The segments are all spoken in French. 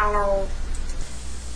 Alors,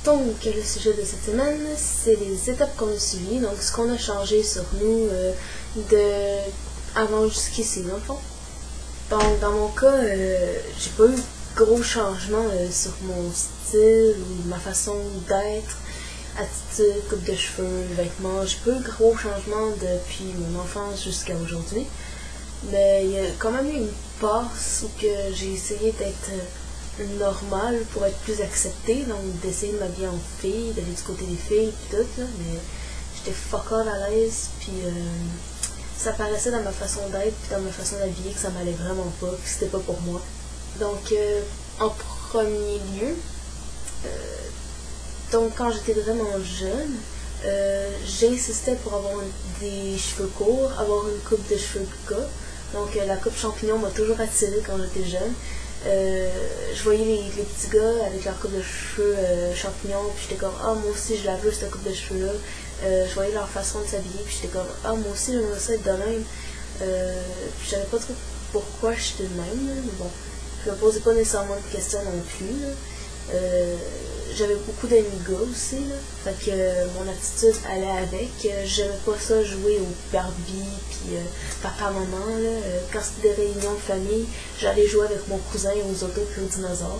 donc, le sujet de cette semaine, c'est les étapes qu'on a suivies, donc ce qu'on a changé sur nous de avant jusqu'ici, dans le fond. Donc, dans mon cas, j'ai pas eu de gros changements sur mon style ou ma façon d'être, attitude, coupe de cheveux, vêtements. J'ai pas eu de gros changements depuis mon enfance jusqu'à aujourd'hui. Mais il y a quand même eu une passe où que j'ai essayé d'être normale pour être plus acceptée, donc d'essayer de m'habiller en fille, d'aller du côté des filles pis tout, là, mais j'étais fuck all à l'aise, puis ça paraissait dans ma façon d'être puis dans ma façon d'habiller que ça m'allait vraiment pas, que c'était pas pour moi. Donc en premier lieu, donc quand j'étais vraiment jeune, j'insistais pour avoir des cheveux courts, avoir une coupe de cheveux gras. Donc la coupe champignon m'a toujours attirée quand j'étais jeune. Je voyais les petits gars avec leur coupe de cheveux champignons, puis j'étais comme ah moi aussi je la veux cette coupe de cheveux là. Je voyais leur façon de s'habiller, puis j'étais comme ah moi aussi j'aimerais ça être de même. Puis je savais pas trop pourquoi j'étais de même, là, mais bon, je me posais pas nécessairement de questions non plus. J'avais beaucoup d'amis gars aussi, là, fait que mon attitude allait avec. J'aimais pas ça jouer au Barbie puis papa-maman. Quand c'était des réunions de famille, j'allais jouer avec mon cousin aux autos puis aux dinosaures.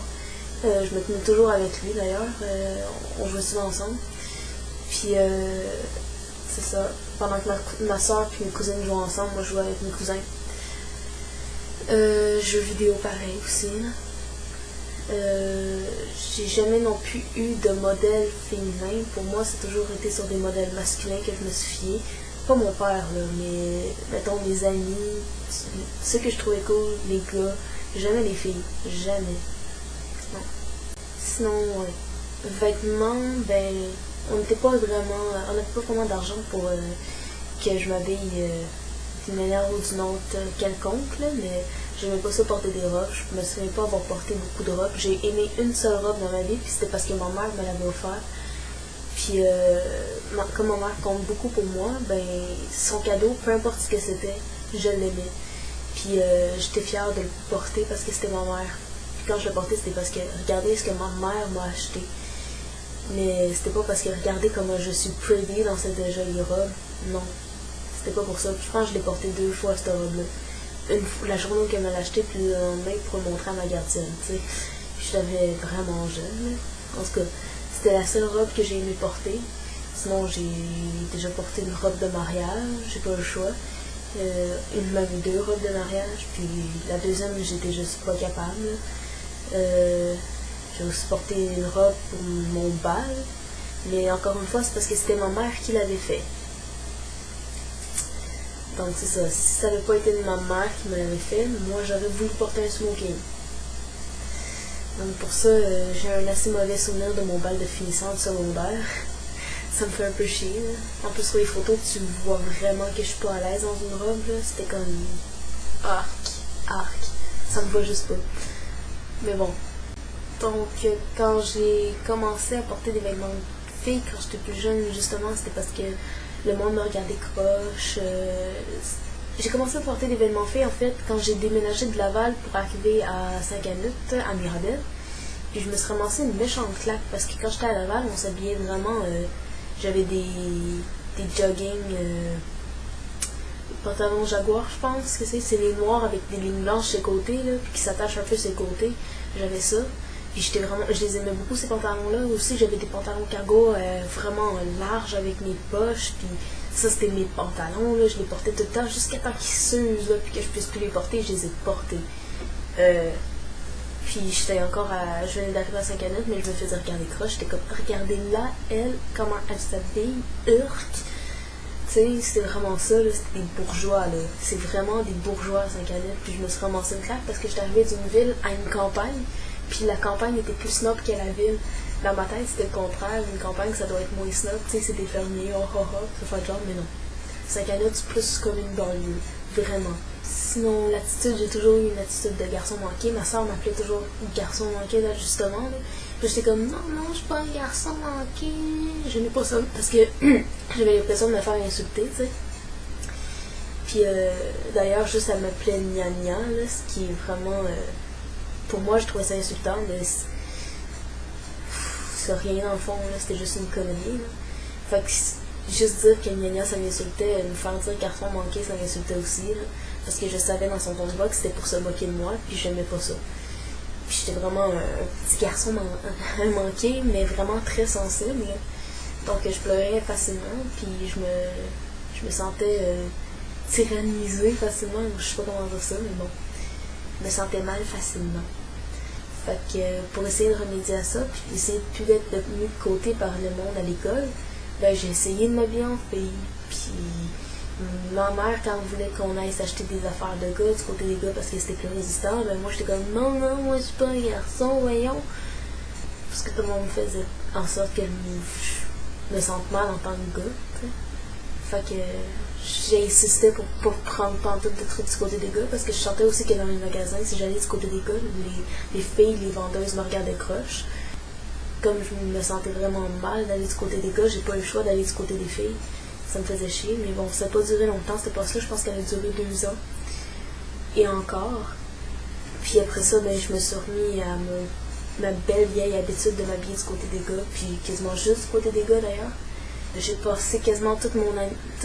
Je me tenais toujours avec lui d'ailleurs, on jouait souvent ensemble. Puis c'est ça, pendant que ma soeur puis mes cousines jouaient ensemble, moi je jouais avec mes cousins. Jeux vidéo pareil aussi, là. J'ai jamais non plus eu de modèle féminin. Pour moi, c'est toujours été sur des modèles masculins que je me suis fiée. Pas mon père, là, mais mettons mes amis, ceux que je trouvais cool, les gars. Jamais les filles. Jamais. Non. Sinon, vêtements, ben, on n'avait pas vraiment d'argent pour que je m'habille d'une manière ou d'une autre quelconque, là, mais j'aimais pas ça porter des robes. Je me souviens pas avoir porté beaucoup de robes. J'ai aimé une seule robe dans ma vie, puis c'était parce que ma mère me l'avait offert. Puis comme ma mère compte beaucoup pour moi, ben son cadeau, peu importe ce que c'était, je l'aimais. Puis j'étais fière de le porter parce que c'était ma mère. Puis quand je le portais, c'était parce que regardez ce que ma mère m'a acheté. Mais c'était pas parce que regardez comment je suis pretty dans cette jolie robe. Non. C'était pas pour ça. Puis je pense que je l'ai porté 2 fois cette robe-là. La journée qu'elle me l'a acheté, puis le lendemain pour le montrer à ma gardienne, tu sais. Puis je l'avais vraiment jeune. En tout cas, c'était la seule robe que j'ai aimé porter. Sinon, j'ai déjà porté une robe de mariage, j'ai pas le choix. Même 2 robes de mariage, puis la deuxième, j'étais juste pas capable. J'ai aussi porté une robe pour mon bal, mais encore une fois, c'est parce que c'était ma mère qui l'avait fait. Donc c'est ça, si ça n'avait pas été de ma mère qui me l'avait fait, moi j'aurais voulu porter un smoking. Donc pour ça, j'ai un assez mauvais souvenir de mon bal de finissant de secondaire. Ça me fait un peu chier, là. En plus sur les photos, tu vois vraiment que je suis pas à l'aise dans une robe, là. C'était comme arc. Ça me va juste pas. Mais bon. Donc quand j'ai commencé à porter des vêtements de filles quand j'étais plus jeune, justement, c'était parce que le monde me regardait croche. J'ai commencé à porter des vêtements filles en fait quand j'ai déménagé de Laval pour arriver à Saint-Canute, à Mirabel. Puis je me suis ramassée une méchante claque parce que quand j'étais à Laval, on s'habillait vraiment. J'avais des jogging, pantalons Jaguar, je pense que c'est les noirs avec des lignes blanches sur les côtés, là, puis qui s'attachent un peu sur les côtés. J'avais ça. Puis je les aimais beaucoup ces pantalons-là. Aussi, j'avais des pantalons cargo vraiment larges avec mes poches. Puis ça, c'était mes pantalons. Là. Je les portais tout le temps jusqu'à temps qu'ils s'usent, puis que je puisse plus les porter. Je les ai portés. Puis j'étais encore à... Je venais d'arriver à Saint-Canute, mais je me faisais regarder croche. J'étais comme, regardez-là, elle, comment elle s'habille, urk. Tu sais, c'était vraiment ça, là, c'était des bourgeois, là. C'est vraiment des bourgeois à Saint-Canute. Puis je me suis ramassé une claque parce que j'étais arrivée d'une ville à une campagne. Puis la campagne était plus snob que la ville. Dans ma tête, c'était le contraire. Une campagne, ça doit être moins snob. Tu sais, c'est des fermiers, ça fait le genre, mais non. Saint-Canute, c'est plus comme une banlieue. Vraiment. Sinon, l'attitude, j'ai toujours eu une attitude de garçon manqué. Ma soeur m'appelait toujours garçon manqué d'ajustement. Puis j'étais comme, non, je suis pas un garçon manqué. Je n'ai pas ça. Parce que j'avais l'impression de me faire insulter, tu sais. Puis d'ailleurs, juste elle m'appelait Nya Nya, là, ce qui est vraiment... pour moi, je trouvais ça insultant. c'est rien dans le fond, là, c'était juste une connerie. Là. Fait que juste dire que Gna ça m'insultait, me faire dire garçon manqué ça m'insultait aussi. Là, parce que je savais dans son ton de voix que c'était pour se moquer de moi, puis j'aimais pas ça. Puis j'étais vraiment un petit garçon manqué, mais vraiment très sensible. Là. Donc je pleurais facilement, puis je me sentais tyrannisée facilement, je sais pas comment dire ça, mais bon. Je me sentais mal facilement. Fait que pour essayer de remédier à ça, puis essayer de plus être mis de côté par le monde à l'école, ben j'ai essayé de m'habiller en fille. Puis ma mère, quand elle voulait qu'on aille s'acheter des affaires de gars, du côté des gars parce que c'était plus résistant, ben moi j'étais comme non, moi je suis pas un garçon, voyons. Parce que tout le monde me faisait en sorte que je me sente mal en tant que gars. T'sais. Fait que j'ai insisté pour pas prendre pantoute de trucs du côté des gars parce que je sentais aussi que dans les magasins, si j'allais du côté des gars, les filles, les vendeuses me regardaient croche. Comme je me sentais vraiment mal d'aller du côté des gars, j'ai pas eu le choix d'aller du côté des filles. Ça me faisait chier, mais bon, ça n'a pas duré longtemps cette passe-là, je pense qu'elle a duré 2 ans. Et encore. Puis après ça, ben, je me suis remis à ma belle vieille habitude de m'habiller du côté des gars, puis quasiment juste du côté des gars d'ailleurs. J'ai passé quasiment tout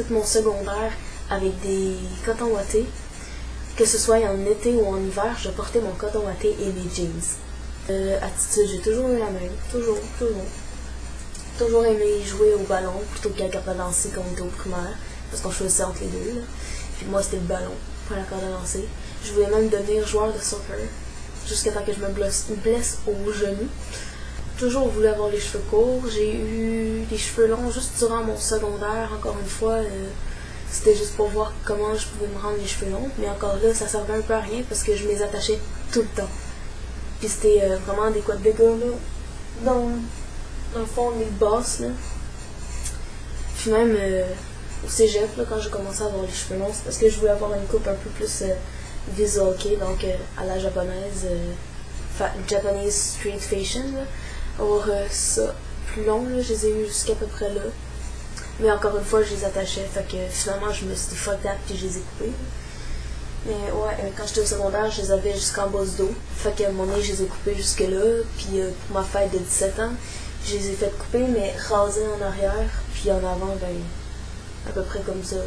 mon secondaire avec des cotons ouatés. Que ce soit en été ou en hiver, je portais mon coton ouaté et mes jeans. Attitude, j'ai toujours eu la même. Toujours. Toujours aimé jouer au ballon plutôt que la corde à danser quand on était au primaire. Parce qu'on choisissait entre les deux. Là. Puis moi, c'était le ballon, pas la corde à danser. Je voulais même devenir joueur de soccer. Jusqu'à temps que je me blesse au genou. Toujours voulu avoir les cheveux courts. J'ai eu les cheveux longs juste durant mon secondaire. Encore une fois, c'était juste pour voir comment je pouvais me rendre les cheveux longs. Mais encore là, ça servait un peu à rien parce que je les attachais tout le temps. Puis c'était vraiment des couettes de gars, là. Dans le fond, les bosses, là. Puis même au cégep, là, quand j'ai commencé à avoir les cheveux longs, c'est parce que je voulais avoir une coupe un peu plus visual kei, donc à la japonaise, Japanese street fashion, là. Or, ça, plus long, là, je les ai eu jusqu'à peu près là. Mais encore une fois, je les attachais, fait que finalement, je me suis dit fuck that, puis je les ai coupés. Mais ouais, quand j'étais au secondaire, je les avais jusqu'en bas du dos. Fait qu'à un moment donné, je les ai coupés jusque-là. Puis pour ma fête de 17 ans, je les ai fait couper, mais rasés en arrière. Puis en avant, ben, à peu près comme ça. Là,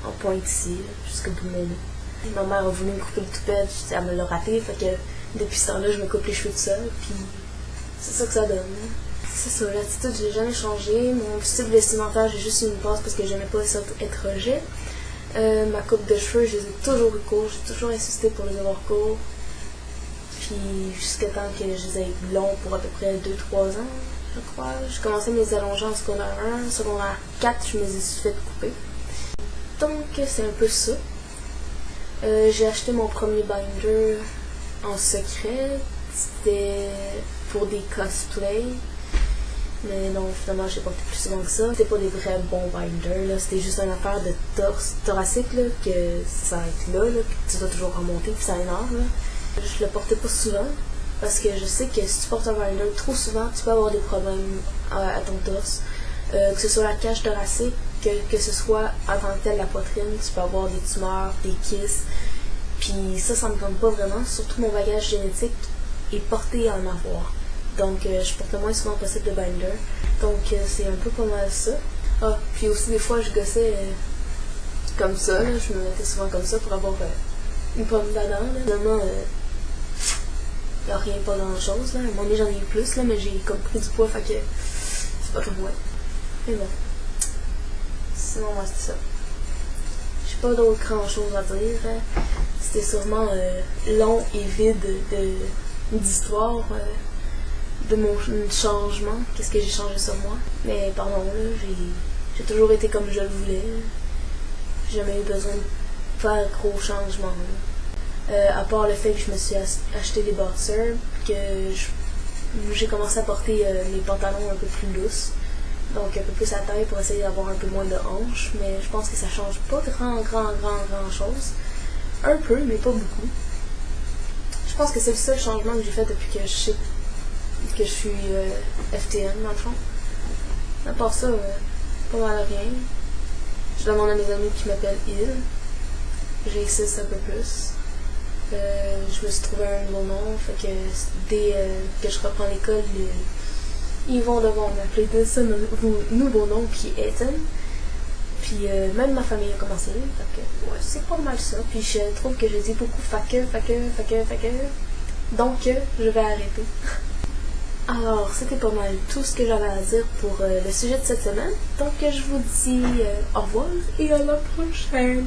en pointe ici, là, jusqu'au bout de mes nez. Ma mère a voulu me couper le toupette, elle me l'a raté. Fait que depuis ce temps-là, je me coupe les cheveux tout seul. Puis c'est ça que ça donne. Là. C'est ça, l'attitude, je l'ai jamais changé. Mon style vestimentaire, j'ai juste eu une passe parce que j'aimais pas ça être rejet. Ma coupe de cheveux, je les ai toujours eu courts. J'ai toujours insisté pour les avoir courts. Puis jusqu'à temps que je les ai longs pour à peu près 2-3 ans, je crois. J'ai commencé à me les allonger en secondaire 1. En secondaire 4, je me les ai fait couper. Donc c'est un peu ça. J'ai acheté mon premier binder en secret. C'était pour des cosplays. Mais non, finalement, j'ai porté plus souvent que ça. C'était pas des vrais bons binders, là. C'était juste une affaire de thoracique, là, que ça être là, puis tu dois toujours remonter, puis ça énerve, là. Je le portais pas souvent, parce que je sais que si tu portes un binder trop souvent, tu peux avoir des problèmes à ton torse. Que ce soit la cage thoracique, que ce soit en tant que tel la poitrine, tu peux avoir des tumeurs, des kystes. Puis ça me tente pas vraiment. Surtout mon bagage génétique est porté à en avoir. Donc, je porte le moins souvent possible de binder. Donc, c'est un peu pas mal ça. Ah, puis aussi, des fois, je gossais comme ça. Là. Je me mettais souvent comme ça pour avoir une pomme d'Adam. Finalement, il n'y a rien, pas grand-chose. Là. À un moment donné, j'en ai eu plus, là, mais j'ai comme pris du poids, fait que c'est pas comme moi. Mais bon. Sinon, moi, c'est ça. J'ai pas d'autre grand-chose à dire. Hein. C'était sûrement long et vide d'histoire. De mon changement, qu'est-ce que j'ai changé sur moi. Mais pardon, là, j'ai toujours été comme je le voulais. J'ai jamais eu besoin de faire gros changements. À part le fait que je me suis acheté des boxers, que j'ai commencé à porter mes pantalons un peu plus lousses, donc un peu plus à taille pour essayer d'avoir un peu moins de hanches, mais je pense que ça change pas grand chose. Un peu, mais pas beaucoup. Je pense que c'est le seul changement que j'ai fait depuis que je suis FTM dans le fond. À part ça, pas mal rien. Je demande à mes amis qui m'appellent Il. J'insiste un peu plus. Je me suis trouvé un nouveau nom, fait que dès que je reprends l'école, ils vont devoir m'appeler de ce nouveau nom qui est Ethan. Puis même ma famille a commencé. Fait que, ouais, c'est pas mal ça. Puis je trouve que j'ai dit beaucoup fait que. Donc je vais arrêter. Alors, c'était pas mal tout ce que j'avais à dire pour le sujet de cette semaine. Donc je vous dis au revoir et à la prochaine.